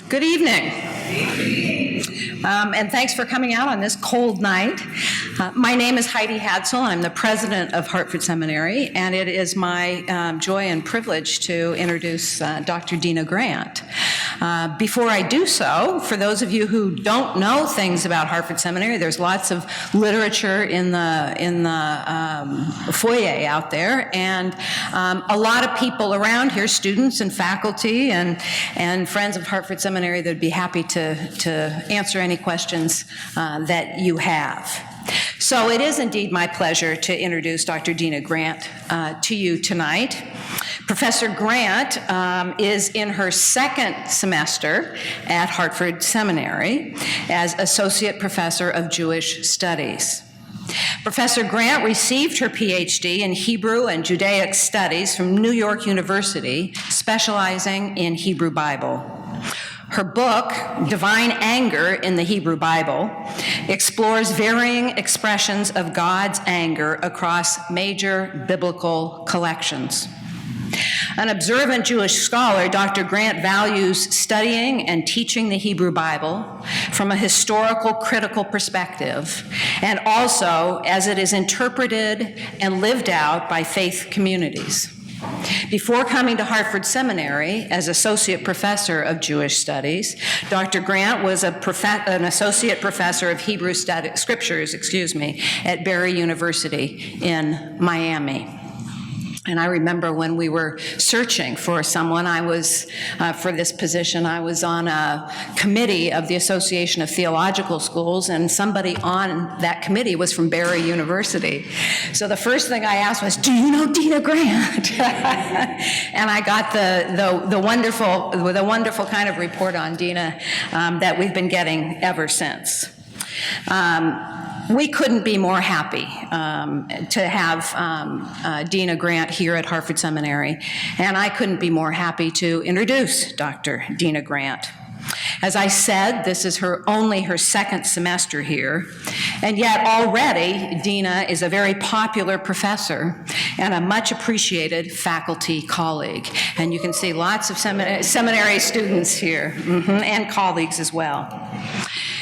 Good evening. And thanks for coming out on this cold night. My name is Heidi Hadsel. I'm the president of Hartford Seminary, and it is my joy and privilege to introduce Dr. Deena Grant. Before I do so, for those of you who don't know things about Hartford Seminary, there's lots of literature in the foyer out there, and a lot of people around here, students and faculty and friends of Hartford Seminary, that would be happy to answer any questions that you have. So it is indeed my pleasure to introduce Dr. Deena Grant to you tonight. Professor Grant is in her second semester at Hartford Seminary as Associate Professor of Jewish Studies. Professor Grant received her PhD in Hebrew and Judaic Studies from New York University, specializing in Hebrew Bible. Her book, Divine Anger in the Hebrew Bible, explores varying expressions of God's anger across major biblical collections. An observant Jewish scholar, Dr. Grant values studying and teaching the Hebrew Bible from a historical, critical perspective, and also as it is interpreted and lived out by faith communities. Before coming to Hartford Seminary as Associate Professor of Jewish Studies, Dr. Grant was an Associate Professor of Hebrew Scriptures, at Barry University in Miami. And I remember when we were searching for someone, for this position, I was on a committee of the Association of Theological Schools, and somebody on that committee was from Barry University. So the first thing I asked was, "Do you know Deena Grant?" And I got the wonderful kind of report on Deena that we've been getting ever since. We couldn't be more happy to have Deena Grant here at Hartford Seminary, and I couldn't be more happy to introduce Dr. Deena Grant. As I said, this is only her second semester here, and yet already Deena is a very popular professor and a much appreciated faculty colleague. And you can see lots of seminary students here, and colleagues as well.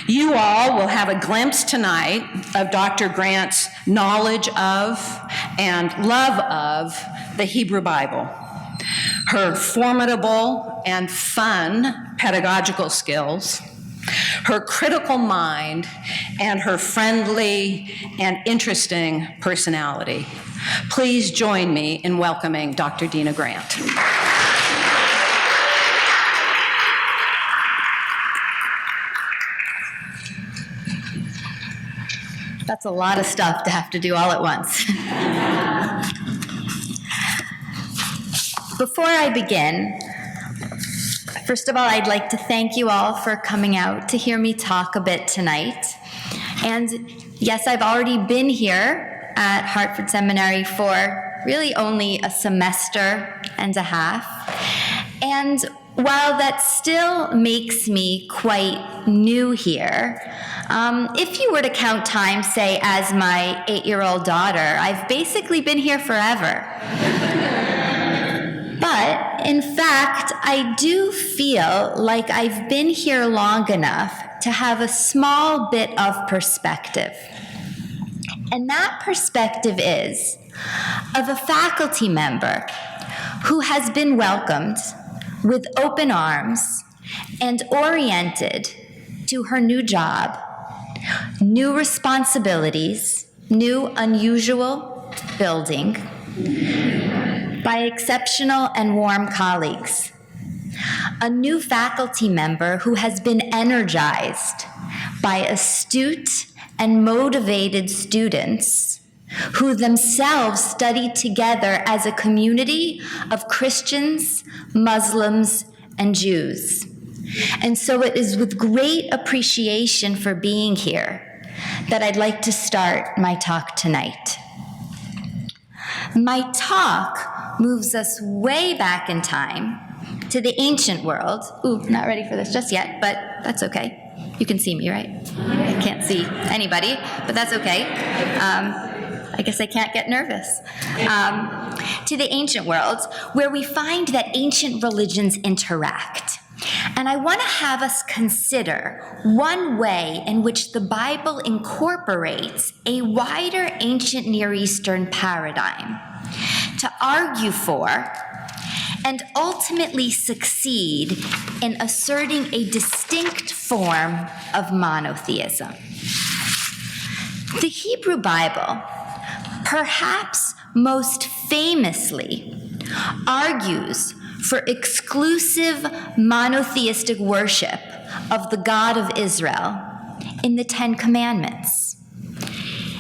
You all will have a glimpse tonight of Dr. Grant's knowledge of and love of the Hebrew Bible, her formidable and fun pedagogical skills, her critical mind, and her friendly and interesting personality. Please join me in welcoming Dr. Deena Grant. That's a lot of stuff to have to do all at once. Before I begin, first of all, I'd like to thank you all for coming out to hear me talk a bit tonight. And yes, I've already been here at Hartford Seminary for really only a semester and a half. And while that still makes me quite new here, if you were to count time, say, as my 8-year-old daughter, I've basically been here forever. But, in fact, I do feel like I've been here long enough to have a small bit of perspective. And that perspective is of a faculty member who has been welcomed with open arms and oriented to her new job, new responsibilities, new unusual building, by exceptional and warm colleagues. A new faculty member who has been energized by astute and motivated students who themselves study together as a community of Christians, Muslims, and Jews. And so it is with great appreciation for being here that I'd like to start my talk tonight. My talk moves us way back in time to the ancient world. Ooh, not ready for this just yet, but that's okay. You can see me, right? I can't see anybody, but that's okay. I guess I can't get nervous. To the ancient world, where we find that ancient religions interact. And I want to have us consider one way in which the Bible incorporates a wider ancient Near Eastern paradigm to argue for and ultimately succeed in asserting a distinct form of monotheism. The Hebrew Bible, perhaps most famously, argues for exclusive monotheistic worship of the God of Israel in the Ten Commandments.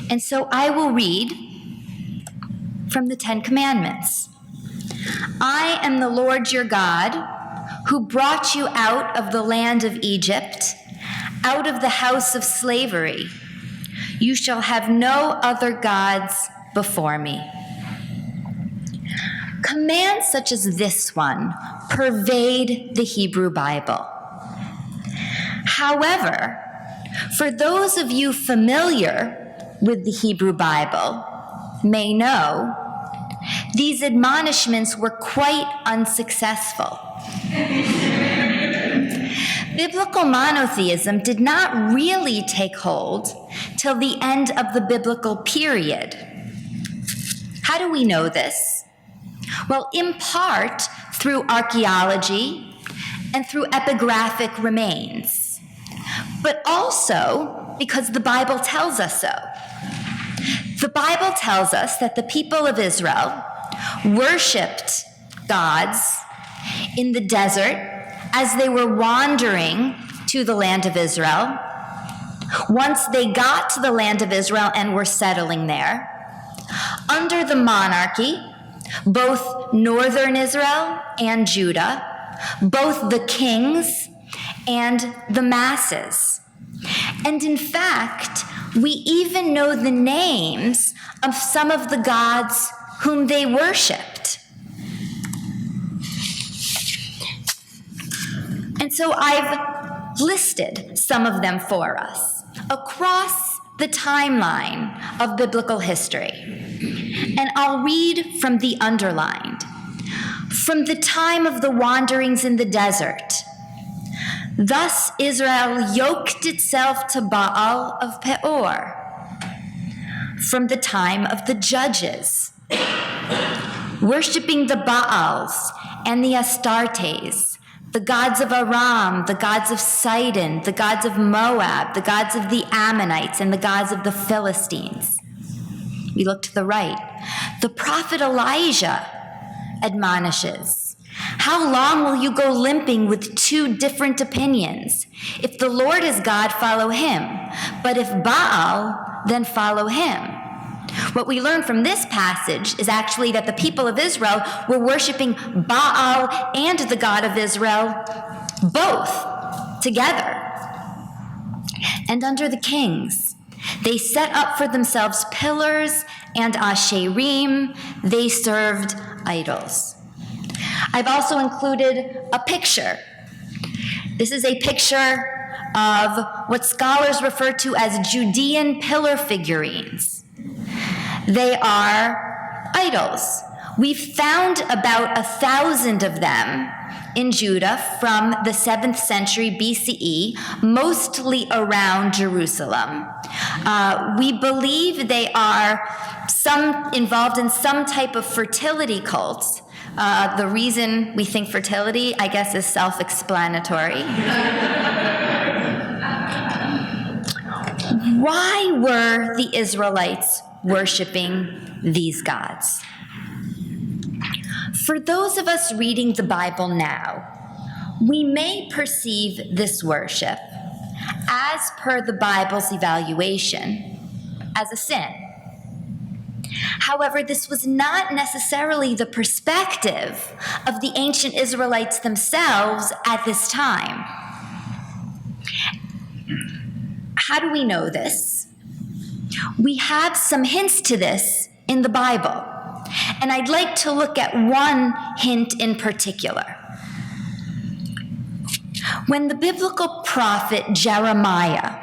And so I will read from the Ten Commandments. I am the Lord your God, who brought you out of the land of Egypt, out of the house of slavery. You shall have no other gods before me. Commands such as this one pervade the Hebrew Bible. However, for those of you familiar with the Hebrew Bible may know, these admonishments were quite unsuccessful. Biblical monotheism did not really take hold till the end of the biblical period. How do we know this? Well, in part through archaeology and through epigraphic remains, but also because the Bible tells us so. The Bible tells us that the people of Israel worshipped gods in the desert as they were wandering to the land of Israel. Once they got to the land of Israel and were settling there, under the monarchy, both northern Israel and Judah, both the kings and the masses. And in fact, we even know the names of some of the gods whom they worshipped. And so I've listed some of them for us across the timeline of biblical history. And I'll read from the underlined. From the time of the wanderings in the desert, thus Israel yoked itself to Baal of Peor. From the time of the judges, worshiping the Baals and the Astartes, the gods of Aram, the gods of Sidon, the gods of Moab, the gods of the Ammonites, and the gods of the Philistines. We look to the right. The prophet Elijah admonishes, how long will you go limping with two different opinions? If the Lord is God, follow him. But if Baal, then follow him. What we learn from this passage is actually that the people of Israel were worshiping Baal and the God of Israel both together. And under the kings, they set up for themselves pillars and asherim. They served idols. I've also included a picture. This is a picture of what scholars refer to as Judean pillar figurines. They are idols. We've found about 1,000 of them in Judah from the 7th century BCE, mostly around Jerusalem. We believe they are involved in some type of fertility cults. The reason we think fertility, I guess, is self-explanatory. Why were the Israelites worshiping these gods? For those of us reading the Bible now, we may perceive this worship, as per the Bible's evaluation, as a sin. However, this was not necessarily the perspective of the ancient Israelites themselves at this time. How do we know this? We have some hints to this in the Bible, and I'd like to look at one hint in particular. When the biblical prophet Jeremiah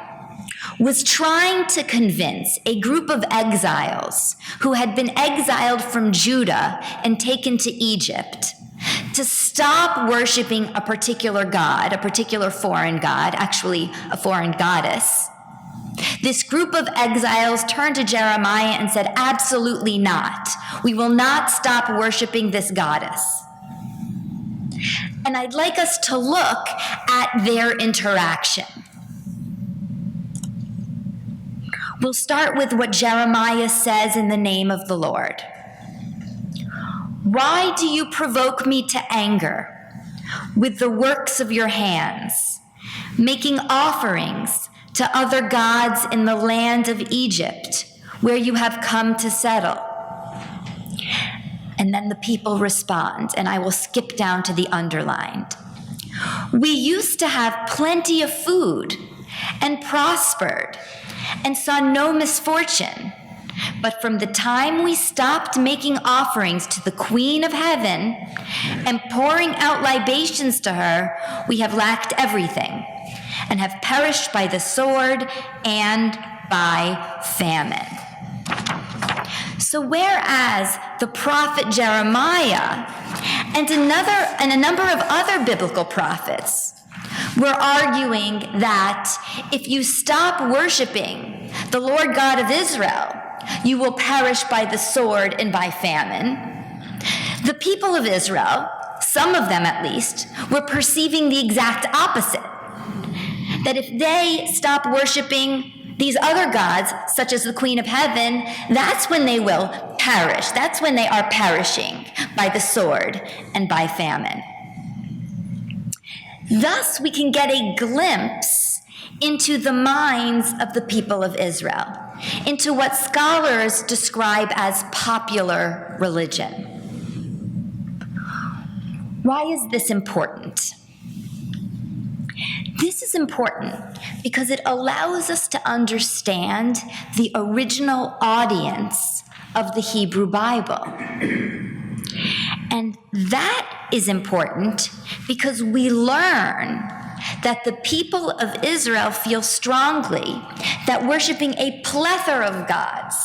was trying to convince a group of exiles who had been exiled from Judah and taken to Egypt to stop worshiping a particular god, a particular foreign god, actually a foreign goddess, this group of exiles turned to Jeremiah and said, absolutely not. We will not stop worshiping this goddess. And I'd like us to look at their interaction. We'll start with what Jeremiah says in the name of the Lord. Why do you provoke me to anger with the works of your hands, making offerings to other gods in the land of Egypt, where you have come to settle? And then the people respond, and I will skip down to the underlined. We used to have plenty of food and prospered and saw no misfortune. But from the time we stopped making offerings to the Queen of Heaven and pouring out libations to her, we have lacked everything and have perished by the sword and by famine. So whereas the prophet Jeremiah and a number of other biblical prophets were arguing that if you stop worshiping the Lord God of Israel, you will perish by the sword and by famine, the people of Israel, some of them at least, were perceiving the exact opposite. That if they stop worshiping these other gods, such as the Queen of Heaven, that's when they will perish. That's when they are perishing by the sword and by famine. Thus, we can get a glimpse into the minds of the people of Israel, into what scholars describe as popular religion. Why is this important? This is important because it allows us to understand the original audience of the Hebrew Bible. And that is important because we learn that the people of Israel feel strongly that worshiping a plethora of gods,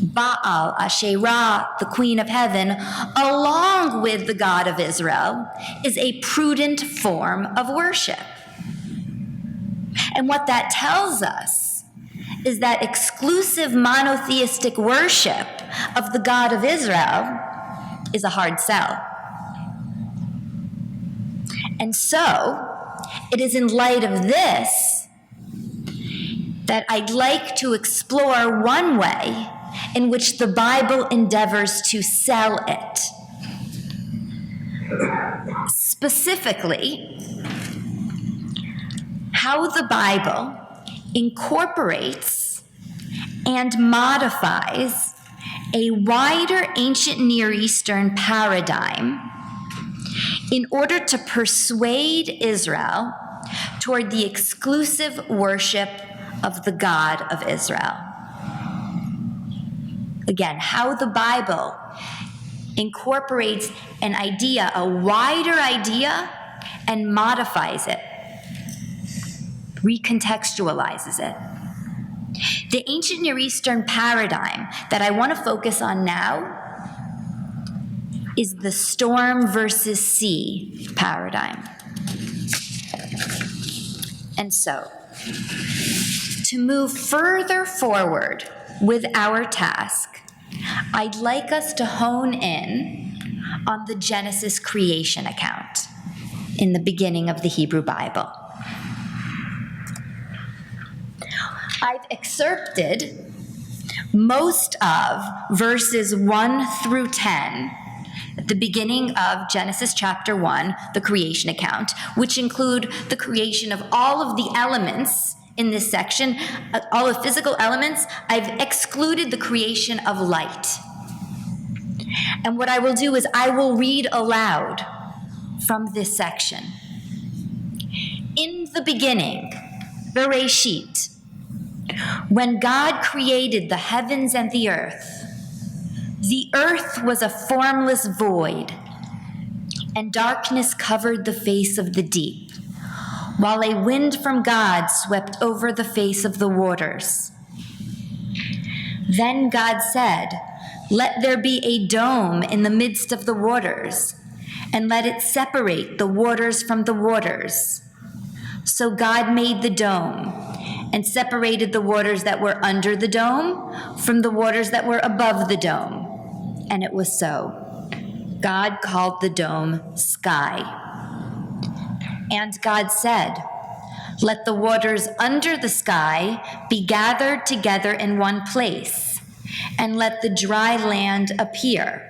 Baal, Asherah, the Queen of Heaven, along with the God of Israel, is a prudent form of worship. And what that tells us is that exclusive monotheistic worship of the God of Israel is a hard sell. And so, it is in light of this that I'd like to explore one way in which the Bible endeavors to sell it. Specifically, how the Bible incorporates and modifies a wider ancient Near Eastern paradigm in order to persuade Israel toward the exclusive worship of the God of Israel. Again, how the Bible incorporates an idea, a wider idea, and modifies it, recontextualizes it. The ancient Near Eastern paradigm that I want to focus on now is the storm versus sea paradigm. And so, to move further forward with our task, I'd like us to hone in on the Genesis creation account in the beginning of the Hebrew Bible. I've excerpted most of verses 1 through 10 at the beginning of Genesis chapter 1, the creation account, which include the creation of all of the elements in this section, all the physical elements. I've excluded the creation of light. And what I will do is I will read aloud from this section. In the beginning, Bereshit, when God created the heavens and the earth was a formless void, and darkness covered the face of the deep, while a wind from God swept over the face of the waters. Then God said, "Let there be a dome in the midst of the waters, and let it separate the waters from the waters. So God made the dome and separated the waters that were under the dome from the waters that were above the dome. And it was so. God called the dome sky. And God said, "Let the waters under the sky be gathered together in one place, and let the dry land appear."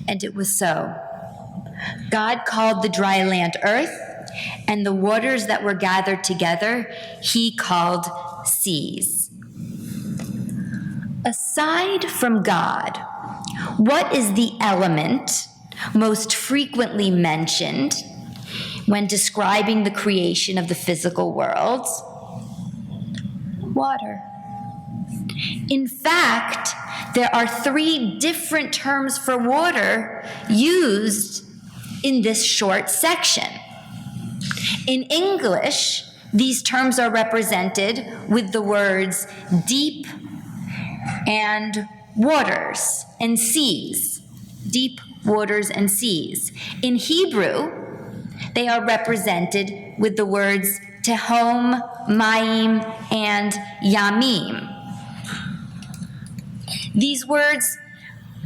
And it was so. God called the dry land earth, and the waters that were gathered together he called seas. Aside from God, what is the element most frequently mentioned when describing the creation of the physical world? Water. In fact, there are 3 different terms for water used in this short section. In English, these terms are represented with the words deep and waters and seas. Deep waters and seas. In Hebrew, they are represented with the words tehom, mayim, and yamim. These words,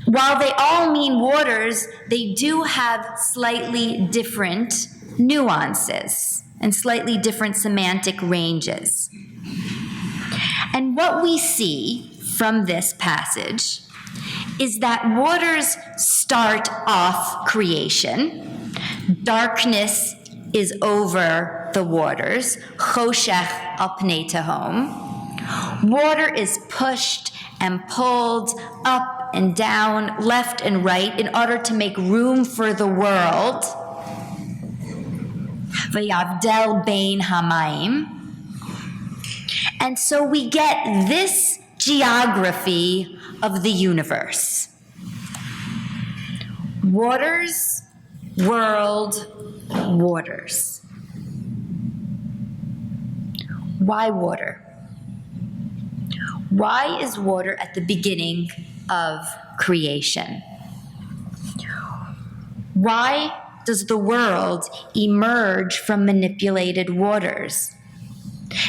while they all mean waters, they do have slightly different nuances and slightly different semantic ranges. And what we see from this passage is that waters start off creation. Darkness is over the waters. Choshech al pnei tehom. Water is pushed and pulled up and down, left and right, in order to make room for the world. V'yavdel bein hamayim. And so we get this geography of the universe. Waters, world, waters. Why water? Why is water at the beginning of creation? Why does the world emerge from manipulated waters?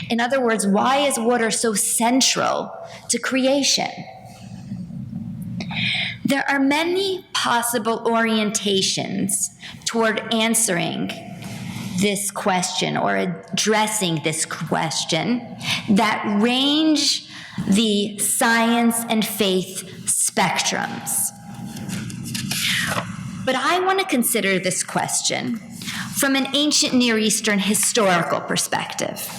In other words, why is water so central to creation? There are many possible orientations toward answering this question or addressing this question that range the science and faith spectrums. But I want to consider this question from an ancient Near Eastern historical perspective.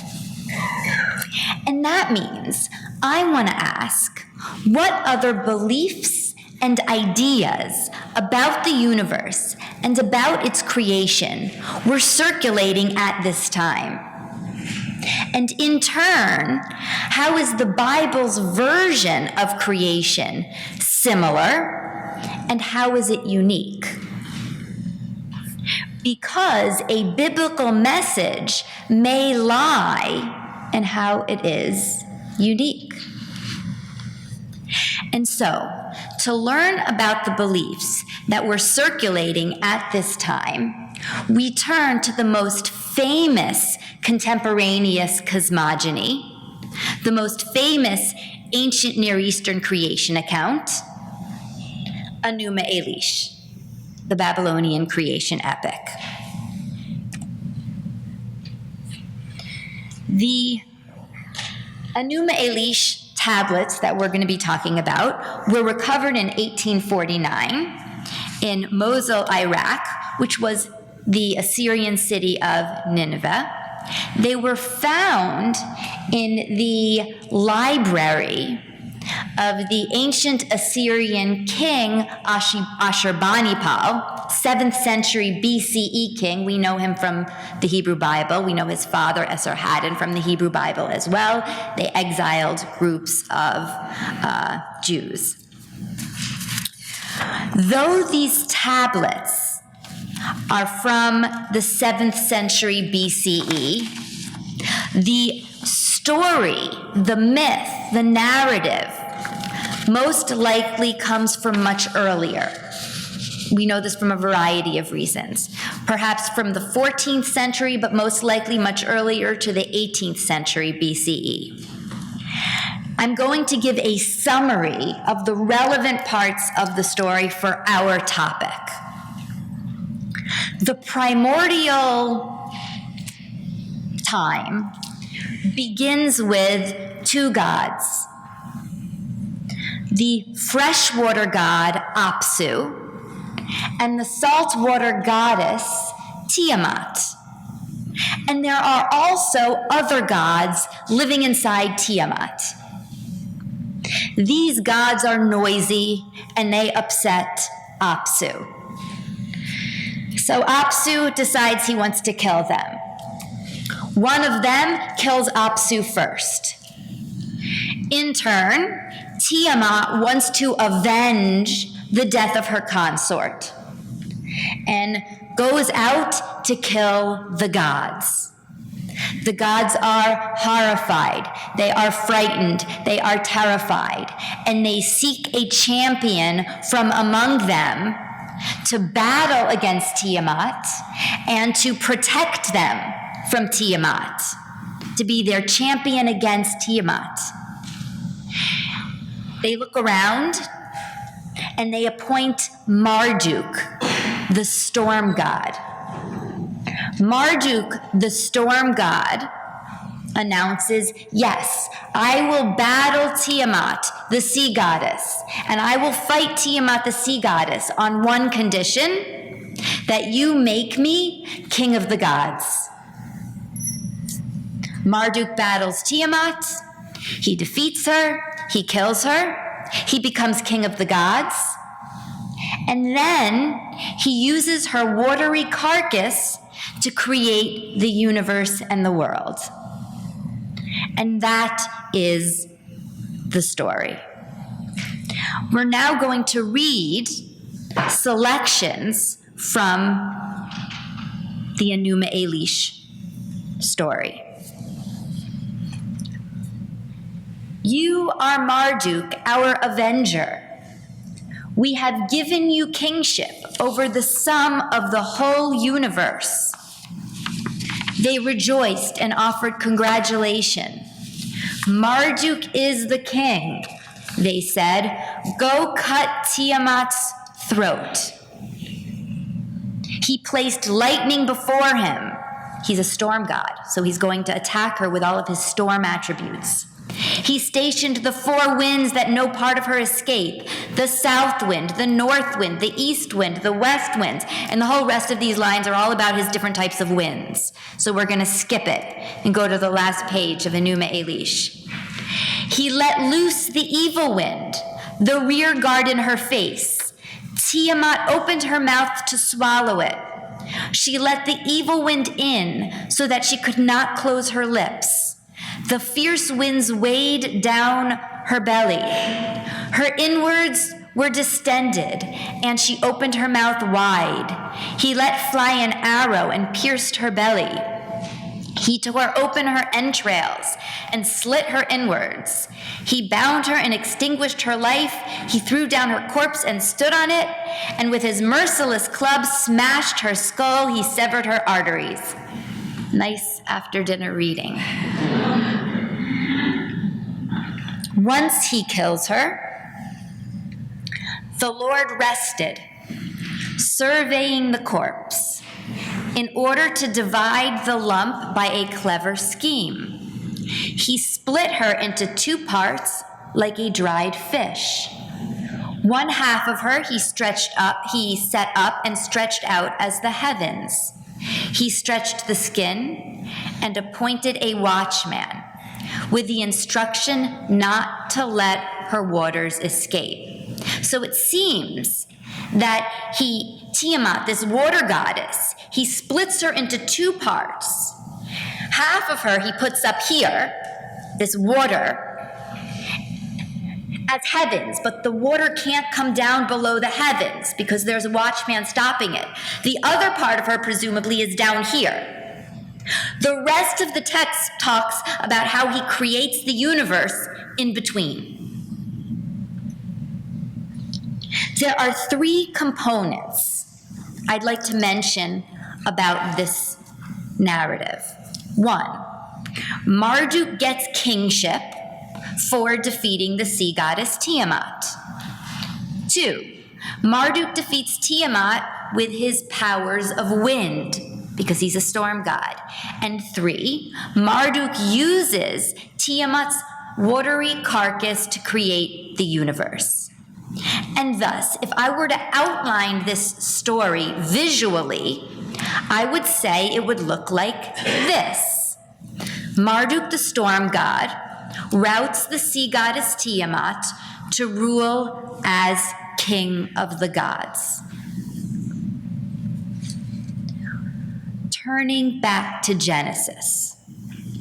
And that means I want to ask, what other beliefs and ideas about the universe and about its creation were circulating at this time? And in turn, how is the Bible's version of creation similar, and how is it unique? Because a biblical message may lie in how it is unique. And so, to learn about the beliefs that were circulating at this time, we turn to the most famous contemporaneous cosmogony, the most famous ancient Near Eastern creation account, Anu Malik, the Babylonian creation epic. The Anu Malik tablets that we're going to be talking about were recovered in 1849 in Mosul, Iraq, which was the Assyrian city of Nineveh. They were found in the library of the ancient Assyrian king Ashurbanipal, 7th century BCE king. We know him from the Hebrew Bible. We know his father Esarhaddon from the Hebrew Bible as well. They exiled groups of Jews. Though these tablets are from the 7th century BCE, the story, the myth, the narrative most likely comes from much earlier. We know this from a variety of reasons. Perhaps from the 14th century, but most likely much earlier to the 18th century BCE. I'm going to give a summary of the relevant parts of the story for our topic. The primordial time begins with two gods. The freshwater god Apsu and the saltwater goddess Tiamat. And there are also other gods living inside Tiamat. These gods are noisy and they upset Apsu. So Apsu decides he wants to kill them. One of them kills Apsu first. In turn, Tiamat wants to avenge the death of her consort and goes out to kill the gods. The gods are horrified, they are frightened, they are terrified, and they seek a champion from among them to battle against Tiamat and to protect them from Tiamat, to be their champion against Tiamat. They look around and they appoint Marduk, the storm god. Marduk, the storm god, announces, yes, I will battle Tiamat, the sea goddess, and I will fight Tiamat, the sea goddess, on one condition, that you make me king of the gods. Marduk battles Tiamat, he defeats her, he kills her, he becomes king of the gods, and then he uses her watery carcass to create the universe and the world. And that is the story. We're now going to read selections from the Anu Malik story. You are Marduk, our avenger. We have given you kingship over the sum of the whole universe. They rejoiced and offered congratulation. Marduk is the king, they said. Go cut Tiamat's throat. He placed lightning before him. He's a storm god, so he's going to attack her with all of his storm attributes. He stationed the four winds that no part of her escape, the south wind, the north wind, the east wind, the west wind, and the whole rest of these lines are all about his different types of winds. So we're going to skip it and go to the last page of Anu Malik. He let loose the evil wind, the rear guard in her face. Tiamat opened her mouth to swallow it. She let the evil wind in so that she could not close her lips. The fierce winds weighed down her belly. Her inwards were distended, and she opened her mouth wide. He let fly an arrow and pierced her belly. He tore open her entrails and slit her inwards. He bound her and extinguished her life. He threw down her corpse and stood on it, and with his merciless club smashed her skull. He severed her arteries. Nice after-dinner reading. Once he kills her, the Lord rested, surveying the corpse, in order to divide the lump by a clever scheme. He split her into two parts like a dried fish. One half of her he set up and stretched out as the heavens. He stretched the skin and appointed a watchman with the instruction not to let her waters escape. So it seems that Tiamat, this water goddess, he splits her into two parts. Half of her he puts up here, this water, as heavens, but the water can't come down below the heavens because there's a watchman stopping it. The other part of her presumably is down here. The rest of the text talks about how he creates the universe in between. There are three components I'd like to mention about this narrative. One, Marduk gets kingship for defeating the sea goddess Tiamat. Two, Marduk defeats Tiamat with his powers of wind, because he's a storm god. And three, Marduk uses Tiamat's watery carcass to create the universe. And thus, if I were to outline this story visually, I would say it would look like this. Marduk, the storm god, routs the sea goddess Tiamat to rule as king of the gods. Turning back to Genesis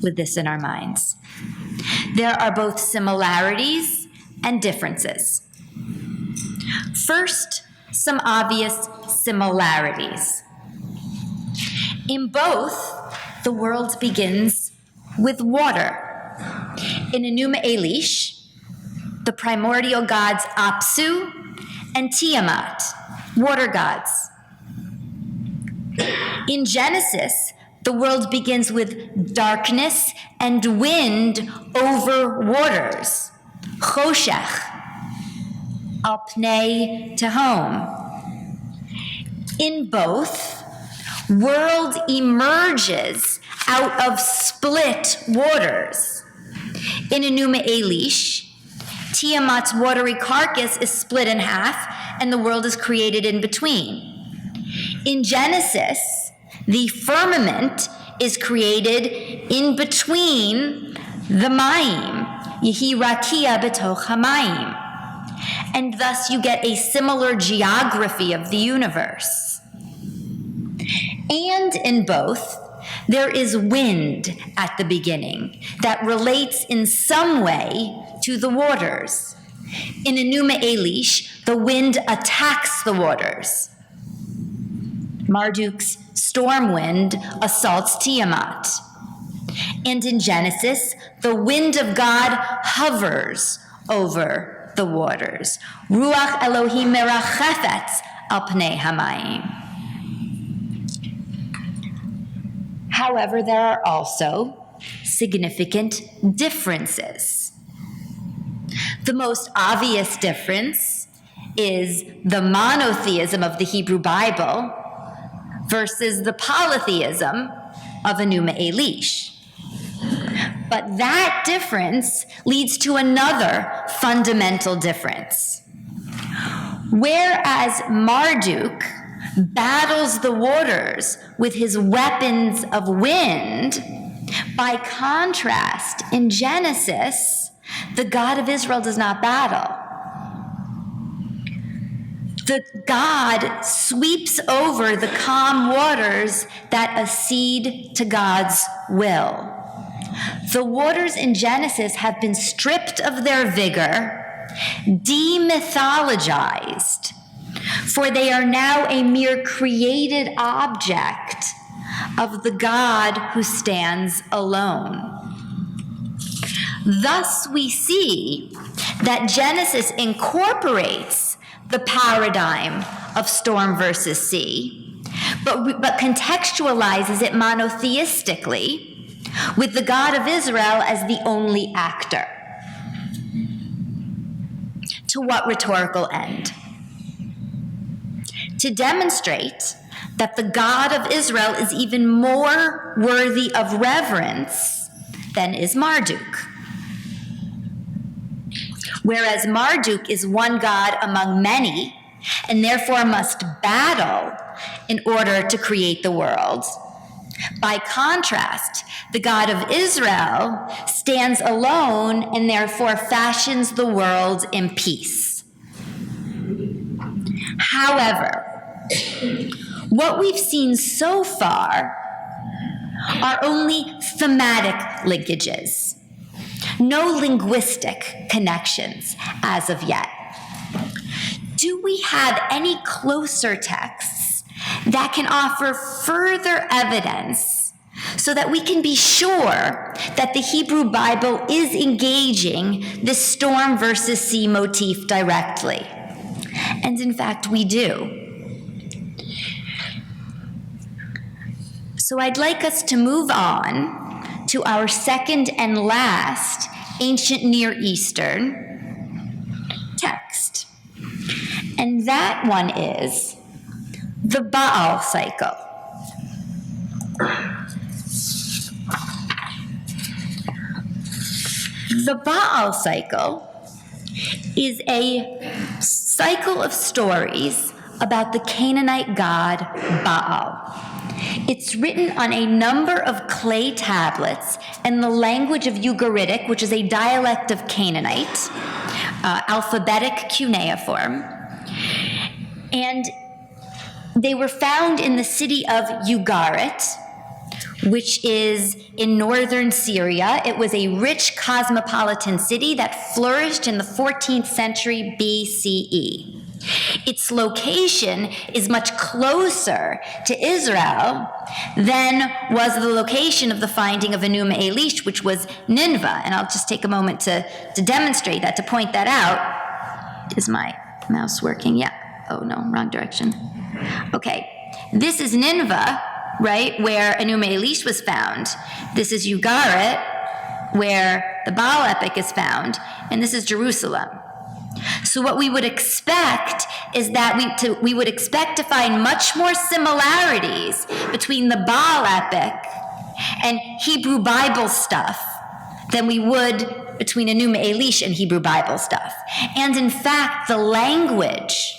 with this in our minds, there are both similarities and differences. First, some obvious similarities. In both, the world begins with water. In Anu Malik, the primordial gods Apsu and Tiamat, water gods. In Genesis, the world begins with darkness and wind over waters, choshech, al pnei tehom. In both, world emerges out of split waters. In Anu Malik, Tiamat's watery carcass is split in half, and the world is created in between. In Genesis, the firmament is created in between the mayim, yehi rakia betoch hamayim, and thus you get a similar geography of the universe. And in both, there is wind at the beginning that relates in some way to the waters. In Anu Malik, the wind attacks the waters. Marduk's storm wind assaults Tiamat. And in Genesis, the wind of God hovers over the waters. Ruach Elohim merachefetz al pnei hamayim. However, there are also significant differences. The most obvious difference is the monotheism of the Hebrew Bible versus the polytheism of Anu Malik. But that difference leads to another fundamental difference. Whereas Marduk battles the waters with his weapons of wind, by contrast, in Genesis, the God of Israel does not battle. The God sweeps over the calm waters that accede to God's will. The waters in Genesis have been stripped of their vigor, demythologized, for they are now a mere created object of the God who stands alone. Thus, we see that Genesis incorporates the paradigm of storm versus sea, but contextualizes it monotheistically, with the God of Israel as the only actor. To what rhetorical end? To demonstrate that the God of Israel is even more worthy of reverence than is Marduk. Whereas Marduk is one God among many, and therefore must battle in order to create the world. By contrast, the God of Israel stands alone and therefore fashions the world in peace. However, what we've seen so far are only thematic linkages, no linguistic connections as of yet. Do we have any closer texts that can offer further evidence so that we can be sure that the Hebrew Bible is engaging this storm versus sea motif directly? And in fact, we do. So I'd like us to move on to our second and last ancient Near Eastern text. And that one is the Baal cycle. The Baal cycle is a cycle of stories about the Canaanite god Baal. It's written on a number of clay tablets in the language of Ugaritic, which is a dialect of Canaanite, alphabetic cuneiform. And they were found in the city of Ugarit, which is in northern Syria. It was a rich cosmopolitan city that flourished in the 14th century BCE. Its location is much closer to Israel than was the location of the finding of Anu Malik, which was Nineveh. And I'll just take a moment to demonstrate that, to point that out. Is my mouse working? Yeah. Oh, no, wrong direction. Okay. This is Nineveh, right, where Anu Malik was found. This is Ugarit, where the Baal epic is found. And this is Jerusalem. So what we would expect is that we would expect to find much more similarities between the Baal epic and Hebrew Bible stuff than we would between Anu Malik and Hebrew Bible stuff. And in fact, the language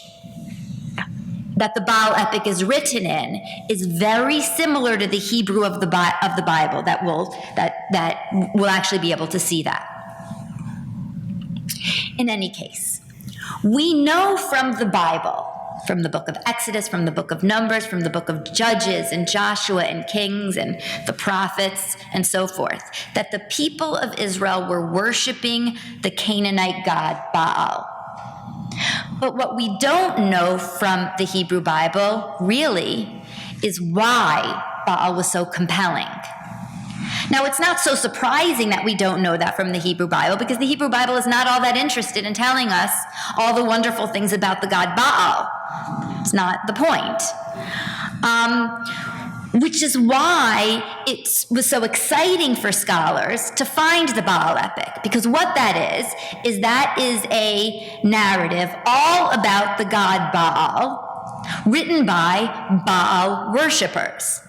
that the Baal epic is written in is very similar to the Hebrew of the Bible that will actually be able to see that. In any case, we know from the Bible, from the book of Exodus, from the book of Numbers, from the book of Judges and Joshua and Kings and the prophets and so forth, that the people of Israel were worshiping the Canaanite god Baal. But what we don't know from the Hebrew Bible, really, is why Baal was so compelling. Now, it's not so surprising that we don't know that from the Hebrew Bible, because the Hebrew Bible is not all that interested in telling us all the wonderful things about the god Baal. It's not the point. Which is why it was so exciting for scholars to find the Baal epic, because what that is that is a narrative all about the god Baal, written by Baal worshipers.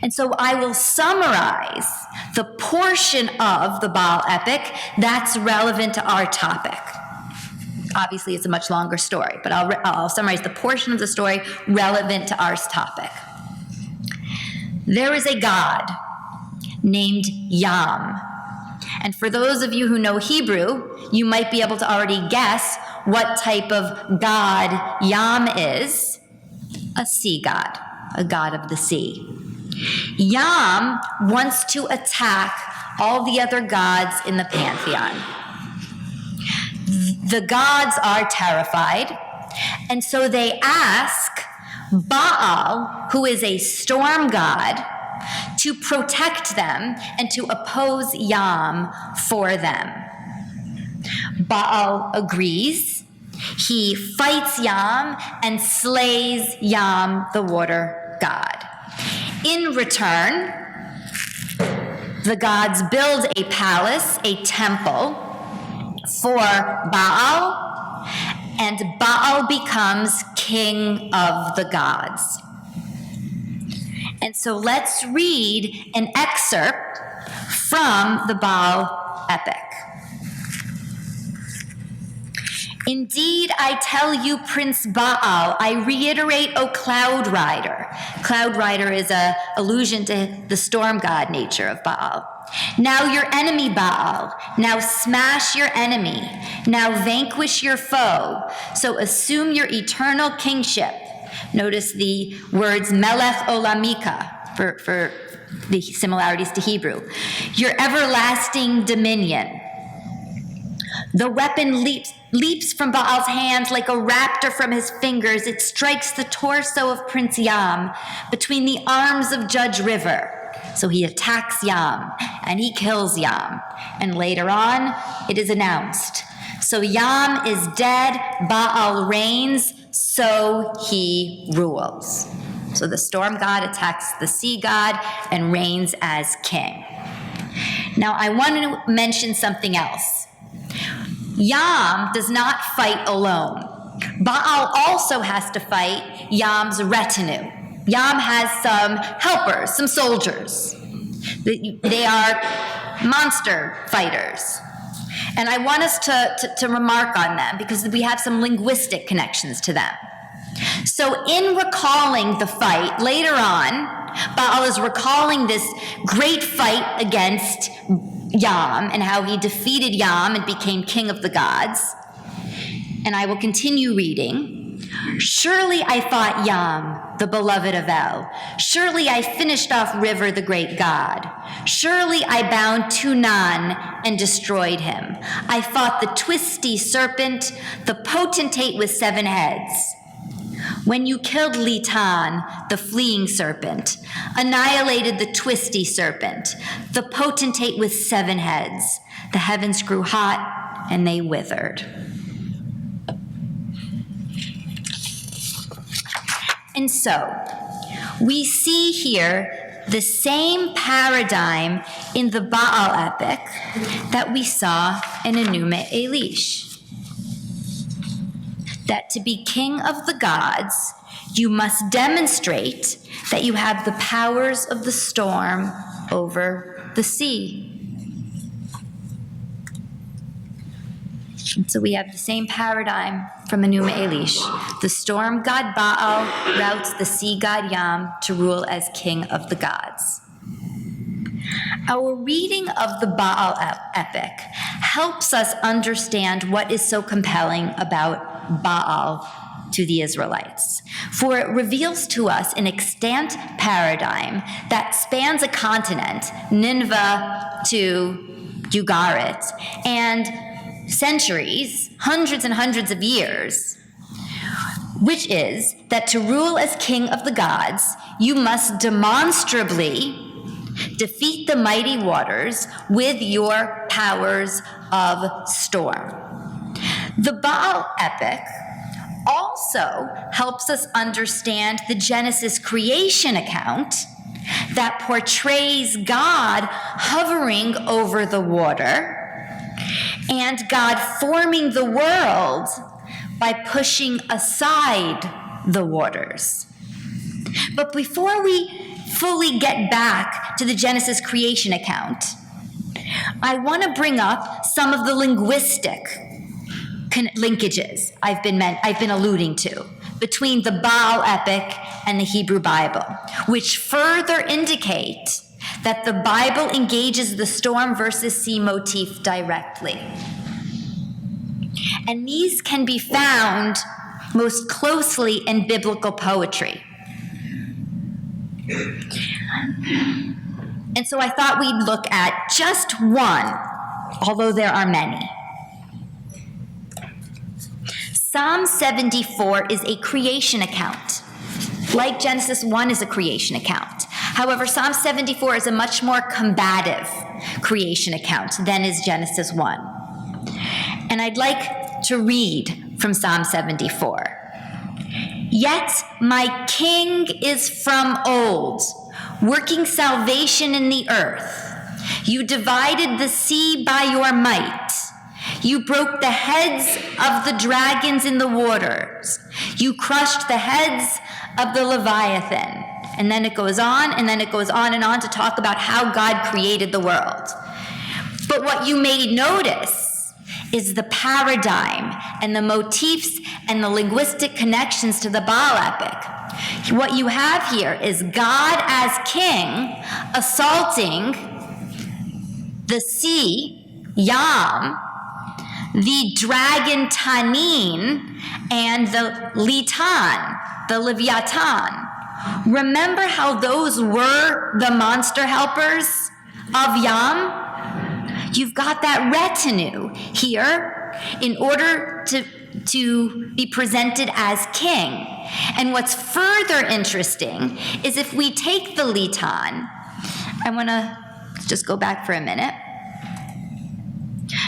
And so I will summarize the portion of the Baal epic that's relevant to our topic. Obviously, it's a much longer story, but I'll summarize the portion of the story relevant to our topic. There is a god named Yam. And for those of you who know Hebrew, you might be able to already guess what type of god Yam is. A sea god, a god of the sea. Yam wants to attack all the other gods in the pantheon. The gods are terrified, and so they ask Baal, who is a storm god, to protect them and to oppose Yam for them. Baal agrees. He fights Yam and slays Yam, the water god. In return, the gods build a palace, a temple, for Baal, and Baal becomes king of the gods. And so let's read an excerpt from the Baal epic. Indeed, I tell you, Prince Baal, I reiterate, O Cloud Rider. Cloud Rider is an allusion to the storm god nature of Baal. Now your enemy, Baal. Now smash your enemy. Now vanquish your foe. So assume your eternal kingship. Notice the words Melech Olamika for the similarities to Hebrew. Your everlasting dominion. The weapon leaps from Baal's hands like a raptor from his fingers. It strikes the torso of Prince Yam between the arms of Judge River. So he attacks Yam and he kills Yam. And later on, it is announced, So Yam is dead, Baal reigns, so he rules. So the storm god attacks the sea god and reigns as king. Now I want to mention something else. Yam does not fight alone. Baal also has to fight Yam's retinue. Yam has some helpers, some soldiers. They are monster fighters. And I want us to remark on them because we have some linguistic connections to them. So in recalling the fight, later on, Baal is recalling this great fight against Yam and how he defeated Yam and became king of the gods. And I will continue reading. Surely I fought Yam, the beloved of El. Surely I finished off River, the great god. Surely I bound Tunan and destroyed him. I fought the twisty serpent, the potentate with 7 heads. When you killed Litan, the fleeing serpent, annihilated the twisty serpent, the potentate with 7 heads, the heavens grew hot and they withered. And so, we see here the same paradigm in the Baal epic that we saw in Anu Malik Story. That to be king of the gods, you must demonstrate that you have the powers of the storm over the sea. And so we have the same paradigm from Anu Malik Story. The storm god Baal routs the sea god Yam to rule as king of the gods. Our reading of the Baal epic helps us understand what is so compelling about Baal to the Israelites. For it reveals to us an extant paradigm that spans a continent, Nineveh to Ugarit, and centuries, hundreds and hundreds of years, which is that to rule as king of the gods, you must demonstrably defeat the mighty waters with your powers of storm. The Baal epic also helps us understand the Genesis creation account that portrays God hovering over the water and God forming the world by pushing aside the waters. But before we fully get back to the Genesis creation account, I want to bring up some of the linguistic linkages I've been alluding to between the Baal epic and the Hebrew Bible, which further indicate that the Bible engages the storm versus sea motif directly. And these can be found most closely in biblical poetry. And so I thought we'd look at just one, although there are many. Psalm 74 is a creation account, like Genesis 1 is a creation account. However, Psalm 74 is a much more combative creation account than is Genesis 1. And I'd like to read from Psalm 74. Yet my king is from old, working salvation in the earth. You divided the sea by your might. You broke the heads of the dragons in the waters. You crushed the heads of the Leviathan. And then it goes on, and then it goes on and on to talk about how God created the world. But what you may notice is the paradigm and the motifs and the linguistic connections to the Baal epic. What you have here is God as king assaulting the sea, Yam, the dragon Tanin, and the Litan, the Leviathan. Remember how those were the monster helpers of Yam? You've got that retinue here in order to be presented as king. And what's further interesting is if we take the Litan, I want to just go back for a minute.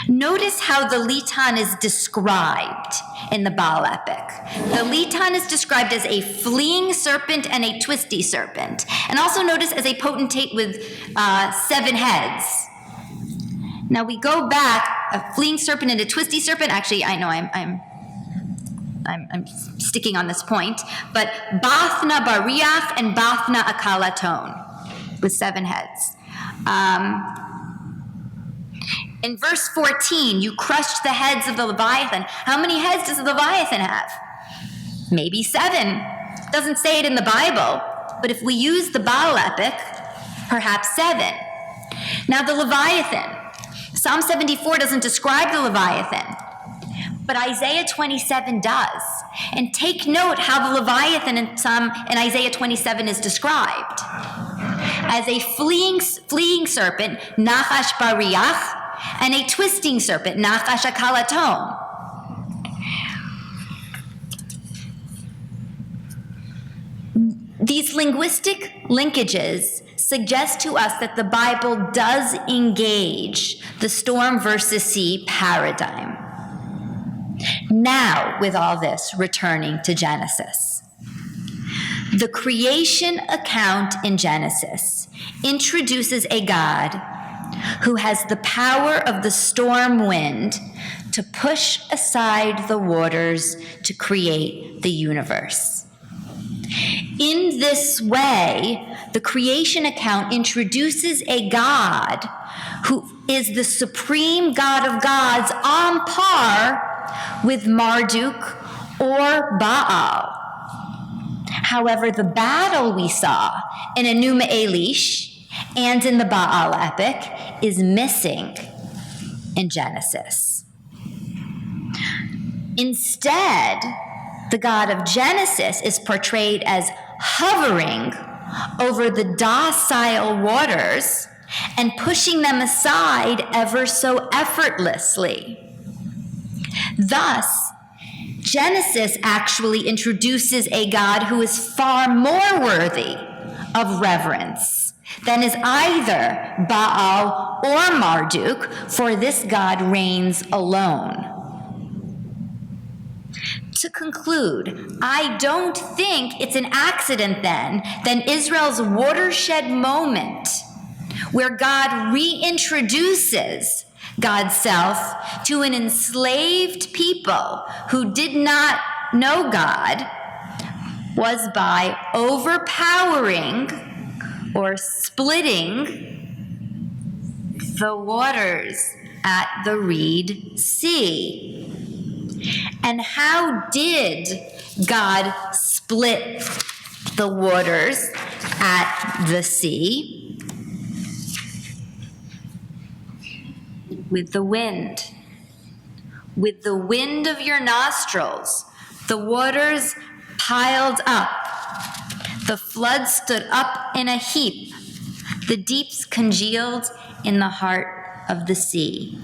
Notice how the Litan is described in the Baal epic. The Litan is described as a fleeing serpent and a twisty serpent, and also notice as a potentate with 7 heads. Now we go back, a fleeing serpent and a twisty serpent. Actually, I know I'm sticking on this point, but Bathna Bariach and Bathna Akalaton with 7 heads. In verse 14, you crushed the heads of the Leviathan. How many heads does the Leviathan have? Maybe 7. Doesn't say it in the Bible, but if we use the Baal epic, perhaps 7. Now the Leviathan, Psalm 74 doesn't describe the Leviathan, but Isaiah 27 does. And take note how the Leviathan in Isaiah 27 is described. As a fleeing serpent, Nachash Bariach, and a twisting serpent, Nachash Akalaton. These linguistic linkages suggest to us that the Bible does engage the storm versus sea paradigm. Now, with all this, returning to Genesis. The creation account in Genesis introduces a God who has the power of the storm wind to push aside the waters to create the universe. In this way, the creation account introduces a God who is the supreme God of gods on par with Marduk or Baal. However, the battle we saw in Anu Malik and in the Baal epic is missing in Genesis. Instead, the God of Genesis is portrayed as hovering over the docile waters and pushing them aside ever so effortlessly. Thus, Genesis actually introduces a God who is far more worthy of reverence than is either Baal or Marduk, for this God reigns alone. To conclude, I don't think it's an accident then that Israel's watershed moment, where God reintroduces God's self to an enslaved people who did not know God, was by overpowering or splitting the waters at the Reed Sea. And how did God split the waters at the sea? With the wind. With the wind of your nostrils, the waters piled up. The flood stood up in a heap. The deeps congealed in the heart of the sea.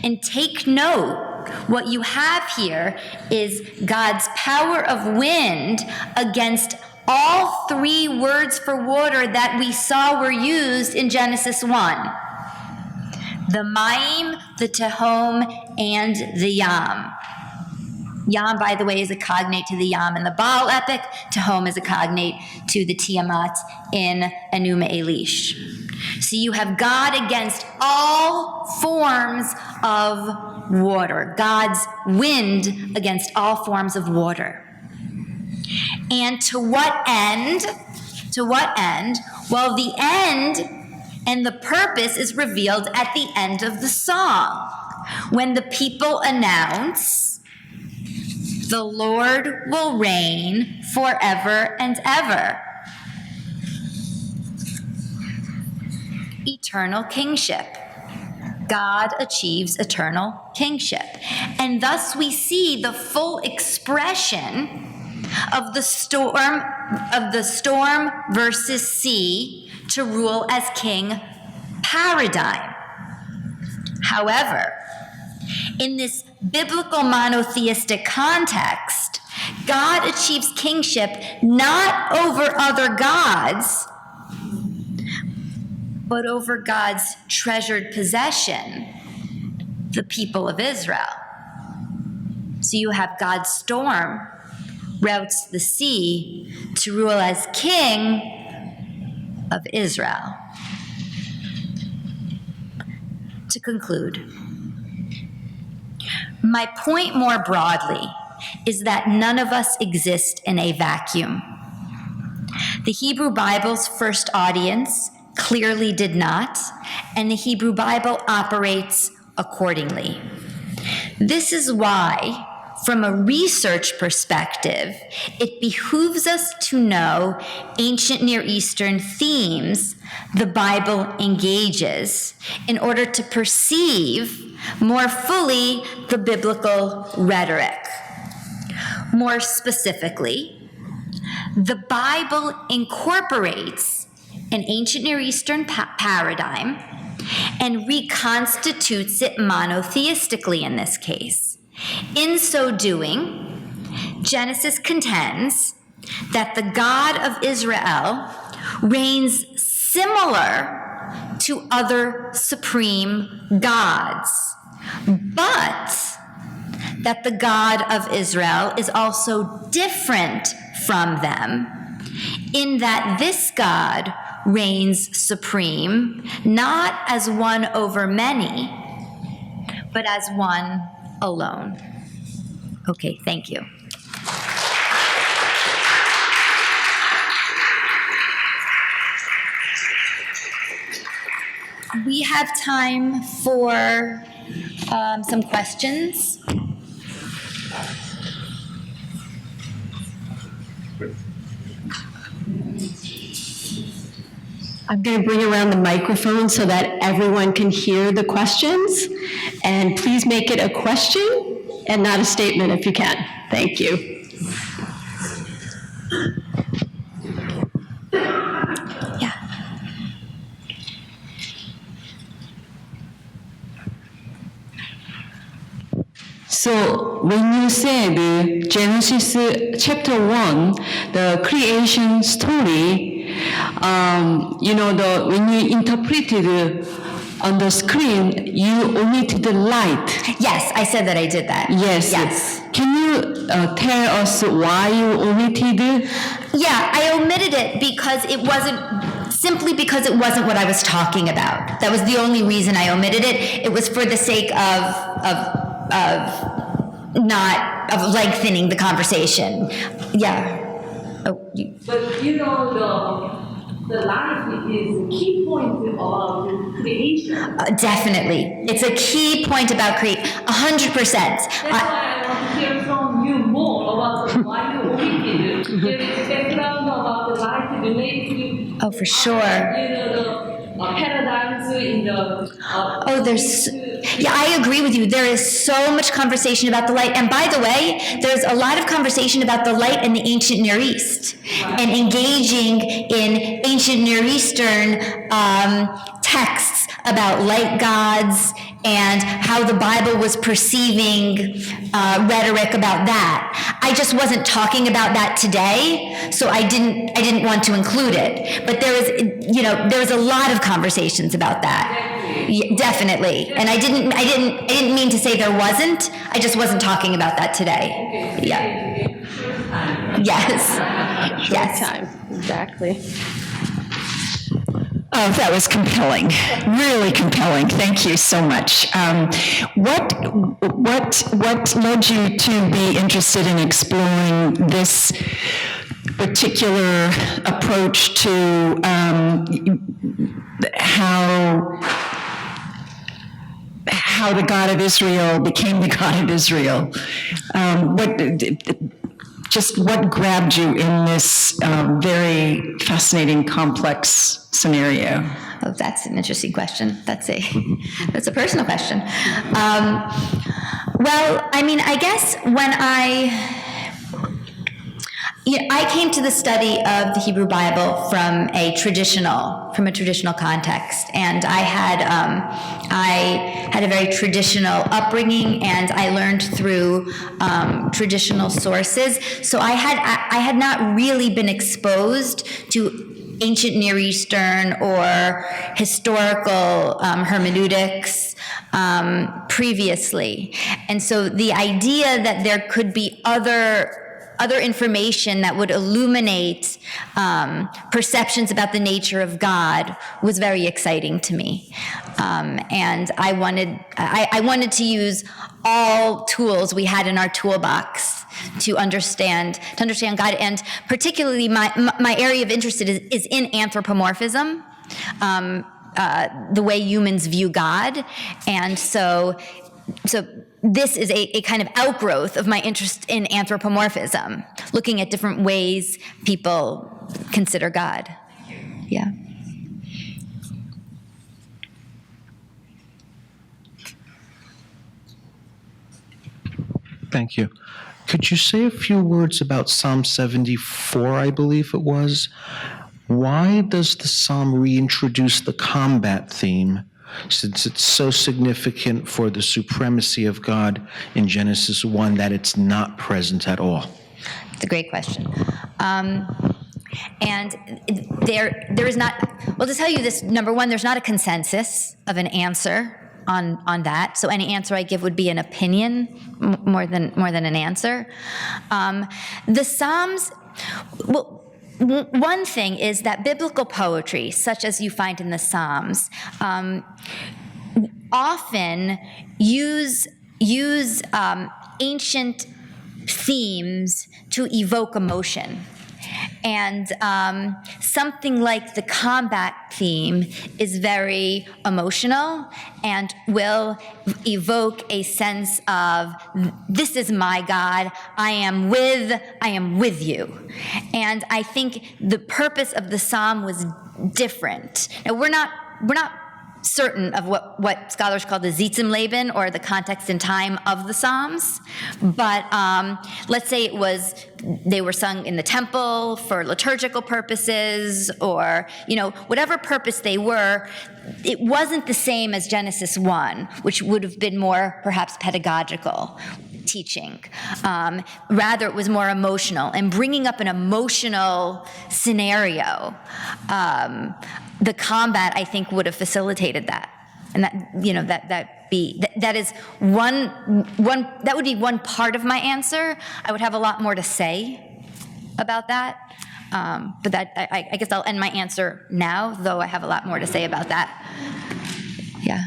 And take note, what you have here is God's power of wind against all 3 words for water that we saw were used in Genesis 1. The Mayim, the Tehom, and the Yam. Yam, by the way, is a cognate to the Yam in the Baal epic. Tehom is a cognate to the Tiamat in Anu Malik. So you have God against all forms of water. God's wind against all forms of water. And to what end? To what end? Well, the end and the purpose is revealed at the end of the song, when the people announce, "The Lord will reign forever and ever." Eternal kingship. God achieves eternal kingship. And thus we see the full expression of the storm versus sea to rule as king paradigm. However, in this biblical monotheistic context, God achieves kingship not over other gods, but over God's treasured possession, the people of Israel. So you have God's storm routes the sea to rule as king of Israel. To conclude, my point more broadly is that none of us exist in a vacuum. The Hebrew Bible's first audience clearly did not, and the Hebrew Bible operates accordingly. This is why, from a research perspective, it behooves us to know ancient Near Eastern themes the Bible engages in order to perceive more fully the biblical rhetoric. More specifically, the Bible incorporates an ancient Near Eastern paradigm and reconstitutes it monotheistically in this case. In so doing, Genesis contends that the God of Israel reigns similar to other supreme gods, but that the God of Israel is also different from them in that this God reigns supreme, not as one over many, but as one alone. Okay, thank you. We have time for some questions. I'm going to bring around the microphone so that everyone can hear the questions. And please make it a question and not a statement if you can. Thank you. Yeah. So when you said Genesis chapter 1, the creation story, when you interpreted on the screen, you omitted the light. Yes, I said that I did that. Yes. Yes. Can you tell us why you omitted it? Yeah, I omitted it because it wasn't what I was talking about. That was the only reason I omitted it. It was for the sake of lengthening the conversation. Yeah. But the life is a key point about creation. Definitely. It's a key point about 100%. That's why I want to hear from you more about why you omitted it. There is background about the life related to Oh, for sure. the paradigms in the Yeah, I agree with you. There is so much conversation about the light. And by the way, there's a lot of conversation about the light in the ancient Near East and engaging in ancient Near Eastern texts about light gods and how the Bible was perceiving rhetoric about that. I just wasn't talking about that today, so I didn't want to include it. But there was a lot of conversations about that. Yeah, definitely. And I didn't mean to say there wasn't. I just wasn't talking about that today. Yeah. Yes. Yes. Time. Exactly. Oh, that was compelling, really compelling. Thank you so much. What led you to be interested in exploring this particular approach to how the God of Israel became the God of Israel? What grabbed you in this very fascinating, complex scenario? Oh, that's an interesting question. That's a personal question. Well, I mean, I guess when I came to the study of the Hebrew Bible from a traditional context, and I had a very traditional upbringing, and I learned through traditional sources. So I had not really been exposed to ancient Near Eastern or historical hermeneutics previously. And so the idea that there could be other information that would illuminate perceptions about the nature of God was very exciting to me. And I wanted to use all tools we had in our toolbox to understand God, and particularly my area of interest is in anthropomorphism, the way humans view God, and so this is a kind of outgrowth of my interest in anthropomorphism, looking at different ways people consider God. Yeah. Thank you. Could you say a few words about Psalm 74, I believe it was? Why does the psalm reintroduce the combat theme, since it's so significant for the supremacy of God in Genesis 1 that it's not present at all? It's a great question. And there is not, well, to tell you this, number one, there's not a consensus of an answer on that. So any answer I give would be an opinion more than an answer. The Psalms, well, one thing is that biblical poetry, such as you find in the Psalms, often use ancient themes to evoke emotion. And something like the combat theme is very emotional and will evoke a sense of, this is my God, I am with you. And I think the purpose of the psalm was different. Now we're not certain of what scholars call the Zitzimleben, or the context and time of the Psalms, but let's say they were sung in the temple for liturgical purposes, or whatever purpose they were. It wasn't the same as Genesis 1, which would have been more perhaps pedagogical teaching. Rather, it was more emotional, and bringing up an emotional scenario. The combat, I think, would have facilitated that, and that is one that would be one part of my answer. I would have a lot more to say about that, but that I guess I'll end my answer now, though I have a lot more to say about that. Yeah.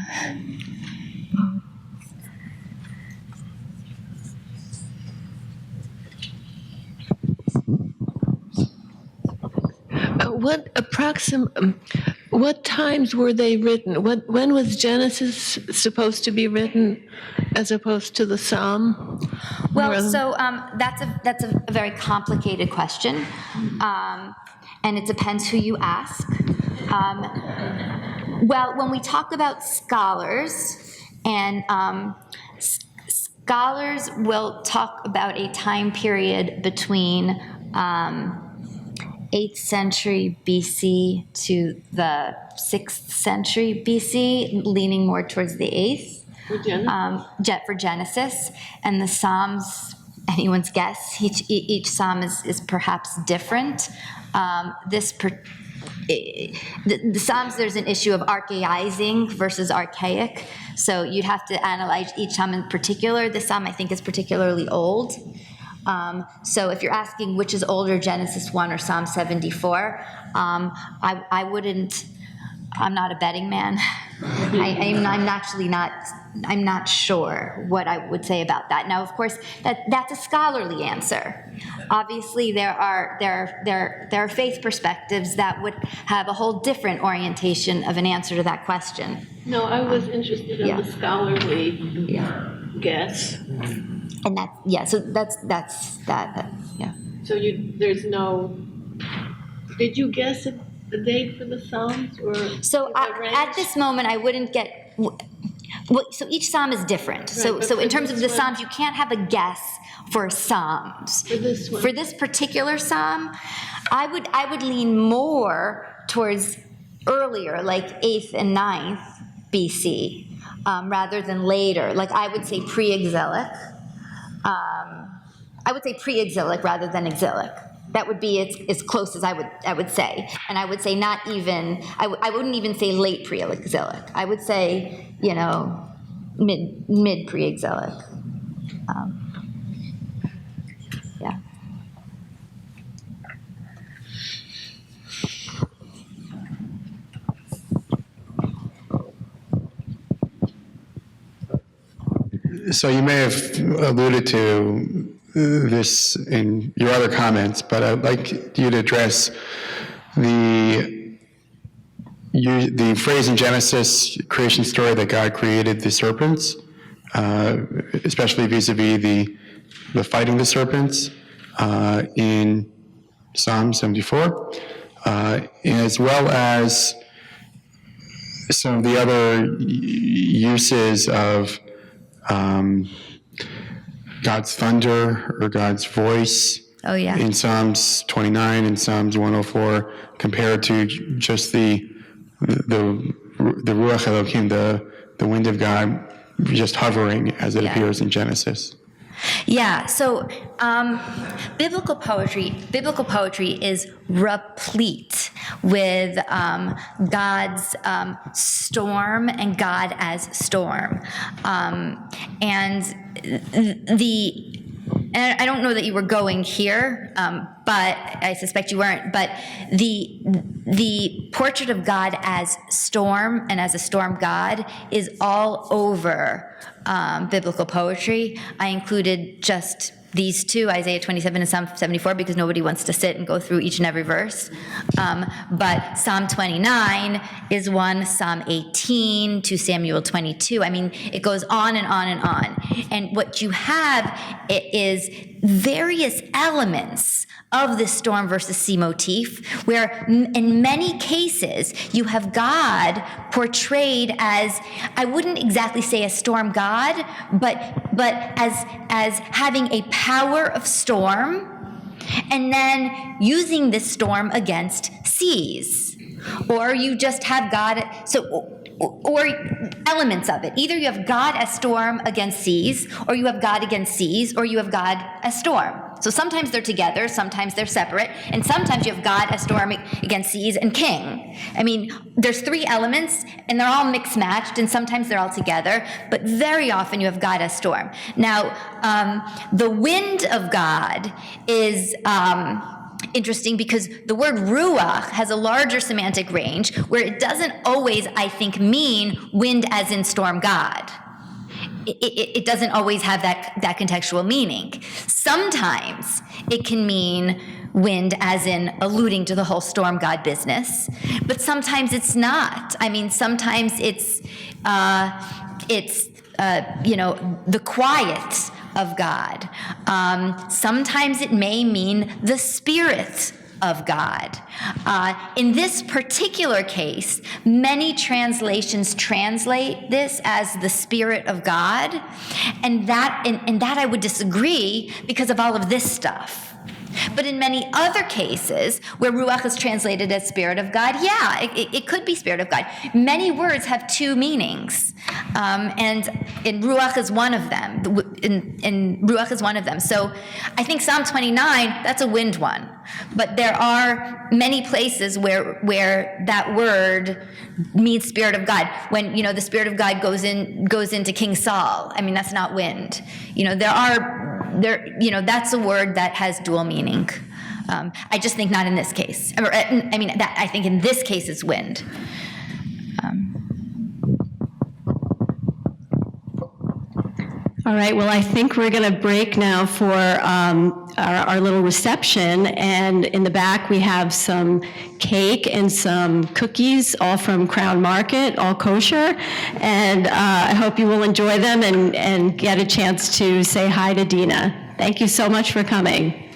What times were they written? When was Genesis supposed to be written, as opposed to the Psalm? Well, so that's a very complicated question, and it depends who you ask. Well, when we talk about scholars, and scholars will talk about a time period between 8th century BC to the 6th century BC, leaning more towards the 8th for Genesis. And the Psalms, anyone's guess, each Psalm is perhaps different. The Psalms, there's an issue of archaizing versus archaic. So you'd have to analyze each Psalm in particular. This Psalm, I think, is particularly old. So if you're asking which is older, Genesis 1 or Psalm 74, I wouldn't, I'm not a betting man. I'm not sure what I would say about that. Now, of course, that's a scholarly answer. Obviously, there are faith perspectives that would have a whole different orientation of an answer to that question. No, I was interested in the scholarly guess. And so that's that, yeah. So there's no, did you guess a date for the Psalms, or? So at this moment, I wouldn't get, well, so each Psalm is different. Right, so in terms of the Psalms, you can't have a guess for Psalms. For this one? For this particular Psalm, I would lean more towards earlier, like 8th and 9th BC, rather than later. Like I would say pre-exilic. I would say pre-exilic rather than exilic. That would be as close as I would say. And I would say not even, I wouldn't even say late pre-exilic. I would say, mid pre-exilic. Yeah. So you may have alluded to this in your other comments, but I'd like you to address the phrase in Genesis creation story that God created the serpents, especially vis-a-vis the fighting the serpents in Psalm 74, as well as some of the other uses of God's thunder or God's voice in Psalms 29 and Psalms 104 compared to just the Ruach Elohim, the wind of God, just hovering as it appears in Genesis. Yeah, so biblical poetry is replete with God's storm and God as storm. And I don't know that you were going here, but I suspect you weren't, but the portrait of God as storm and as a storm God is all over biblical poetry. I included just these two, Isaiah 27 and Psalm 74, because nobody wants to sit and go through each and every verse. But Psalm 29 is one, Psalm 18, 2 Samuel 22. I mean, it goes on and on and on. And what you have is various elements of this storm versus sea motif, where in many cases you have God portrayed as, I wouldn't exactly say a storm God, but as having a power of storm, and then using this storm against seas. Or you just have God, or elements of it. Either you have God as storm against seas, or you have God against seas, or you have God as storm. So sometimes they're together, sometimes they're separate, and sometimes you have God as storm against seas and king. I mean, there's three elements, and they're all mixed-matched, and sometimes they're all together, but very often you have God as storm. Now, the wind of God is interesting because the word ruach has a larger semantic range where it doesn't always, I think, mean wind as in storm God. It doesn't always have that contextual meaning. Sometimes it can mean wind as in alluding to the whole storm God business, but sometimes it's not. I mean, sometimes it's the quiet of God. Sometimes it may mean the Spirit of God. In this particular case, many translations translate this as the Spirit of God, and that I would disagree because of all of this stuff. But in many other cases where Ruach is translated as Spirit of God, it could be Spirit of God. Many words have two meanings, and Ruach is one of them. Ruach is one of them. So I think Psalm 29, that's a wind one. But there are many places where that word means Spirit of God. When the Spirit of God goes into King Saul, I mean, that's not wind. That's a word that has dual meaning. I just think not in this case. I think in this case it's wind. All right, well, I think we're going to break now for our little reception, and in the back we have some cake and some cookies, all from Crown Market, all kosher, and I hope you will enjoy them and get a chance to say hi to Deena. Thank you so much for coming.